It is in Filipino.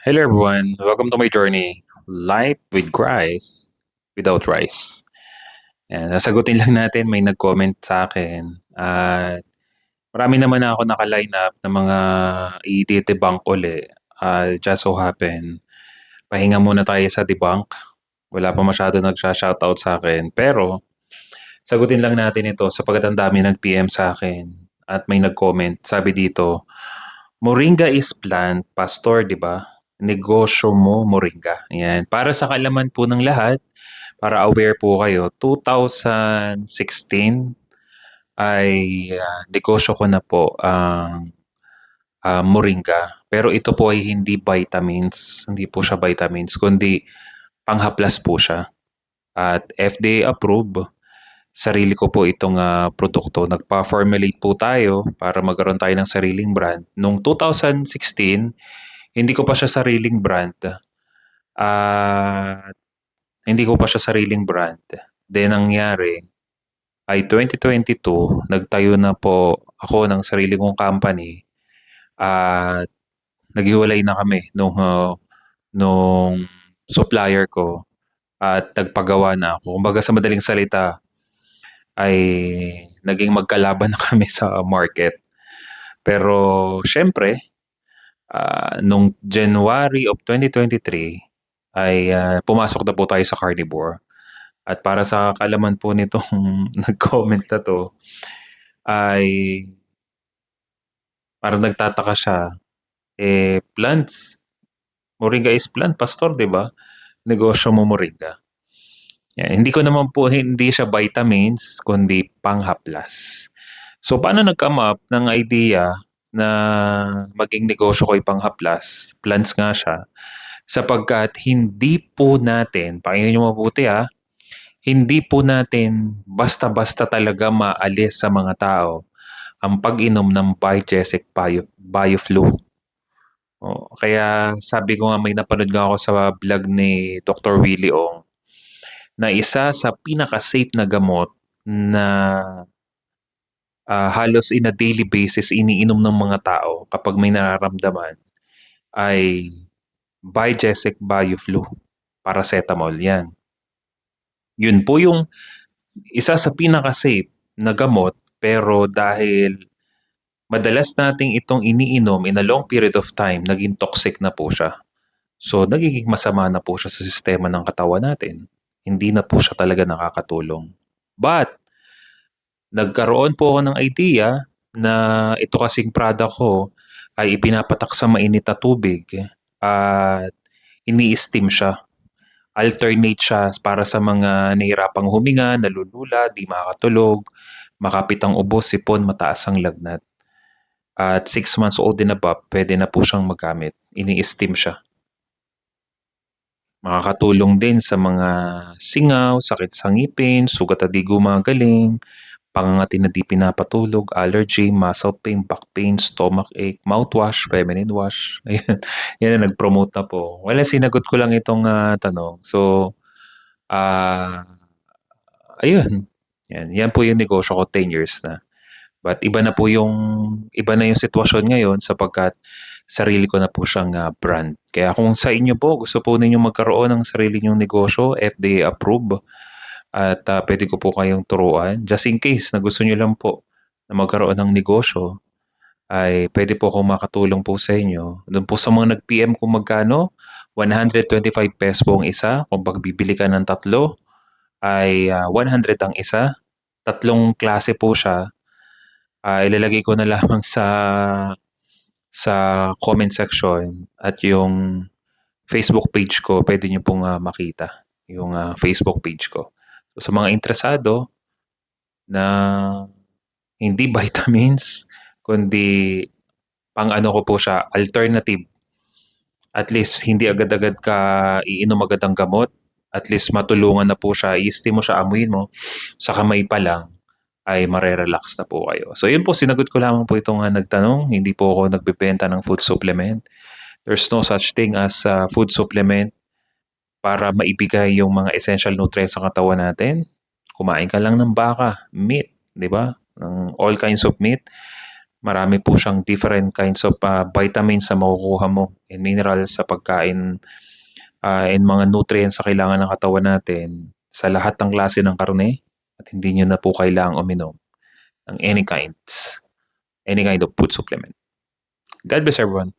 Hello everyone, welcome to my journey. Life with rice, without rice. Yan, nasagutin lang natin, may nag-comment sa akin. At marami naman na ako naka-line up ng mga i-debunk uli. Just so happen, pahinga muna tayo sa debunk. Wala pa masyado nagsha-shoutout sa akin. Pero, sagutin lang natin ito sapagkat ang dami nag-PM sa akin. At may nag-comment, sabi dito, Moringa is plant, pastor, di ba? Negosyo mo, moringa. Yan. Para sa kalaman po ng lahat, para aware po kayo, 2016 ay negosyo ko na po ang moringa. Pero ito po ay hindi vitamins, hindi po siya vitamins, kundi panghaplas po siya. At FDA approved, sarili ko po itong produkto. Nagpa-formulate po tayo para magkaroon tayo ng sariling brand. Noong 2016, hindi ko pa siya sariling brand. At hindi ko pa siya sariling brand. Then nangyari ay 2022, nagtayo na po ako ng sarili kong company at naghiwalay na kami nung supplier ko at nagpagawa na ako. Kumbaga sa madaling salita ay naging magkalaban na kami sa market. Pero syempre, nung January of 2023 ay pumasok na po tayo sa carnivore. At para sa kaalaman po nitong nag-comment na to, ay parang nagtataka siya, plants, moringa is plant, pastor, di ba? Negosyo mo moringa. Yan. Hindi ko naman po, hindi siya vitamins, kundi panghaplas. So, paano nag-come up ng idea na maging negosyo ko ay panghaplas? Plants nga siya. Sapagkat hindi po natin, pakinggan nyo mabuti hindi po natin basta-basta talaga maalis sa mga tao ang pag-inom ng Biogesic Bioflu. Kaya sabi ko nga may napanood nga ako sa vlog ni Dr. Willie Ong na isa sa pinaka-safe na gamot na halos in a daily basis iniinom ng mga tao kapag may nararamdaman ay Biogesic Bioflu. Paracetamol yan. Yun po yung isa sa pinaka-safe na gamot pero dahil madalas nating itong iniinom in a long period of time, naging toxic na po siya. So, nagiging masama na po siya sa sistema ng katawan natin. Hindi na po siya talaga nakakatulong. But, nagkaroon po ako ng idea na ito kasing product ko ay ipinapatak sa mainit na tubig at ini-steam siya. Alternate siya para sa mga nahirapang huminga, nalulula, di makakatulog, makapit ang ubo, sipon, mataas ang lagnat. At 6 months old and above, pwede na po siyang magamit. Ini-steam siya. Makakatulong din sa mga singaw, sakit sa ngipin, sugat na di gumagaling, pangangati na di pinapatulog, allergy, muscle pain, back pain, stomach ache, mouthwash, feminine wash. Ayan, yan na nag-promote na po. Wala, sinagot ko lang itong tanong. So, ayun. Yan po yung negosyo ko 10 years na. But iba na yung sitwasyon ngayon sapagkat sarili ko na po siyang brand. Kaya kung sa inyo po, gusto po ninyo magkaroon ng sarili nyong negosyo, FDA approved, at pwede ko po kayong turuan. Just in case na gusto nyo lang po na magkaroon ng negosyo, ay pwede po akong makatulong po sa inyo. Doon po sa mga nag-PM kung magkano, 125 pesos po ang isa. Kung pagbibili ka ng tatlo, ay 100 ang isa. Tatlong klase po siya. Ilalagay ko na lamang sa comment section at yung Facebook page ko, pwede nyo pong makita yung Facebook page ko. So, sa mga interesado na hindi vitamins, kundi pang ano ko po siya, alternative. At least hindi agad-agad ka iinom agad ang gamot. At least matulungan na po siya, i-steam mo siya, amuin mo, sa kamay pa lang ay marerelax na po kayo. So yun po, sinagot ko lamang po itong nagtanong. Hindi po ako nagbebenta ng food supplement. There's no such thing as food supplement para maibigay yung mga essential nutrients sa katawan natin. Kumain ka lang ng baka, meat, di ba? Ng all kinds of meat. Marami po siyang different kinds of vitamins na makukuha mo and minerals sa pagkain and mga nutrients sa kailangan ng katawan natin sa lahat ng klase ng karne at hindi nyo na po kailangang uminom ng any kind of food supplement. God bless everyone.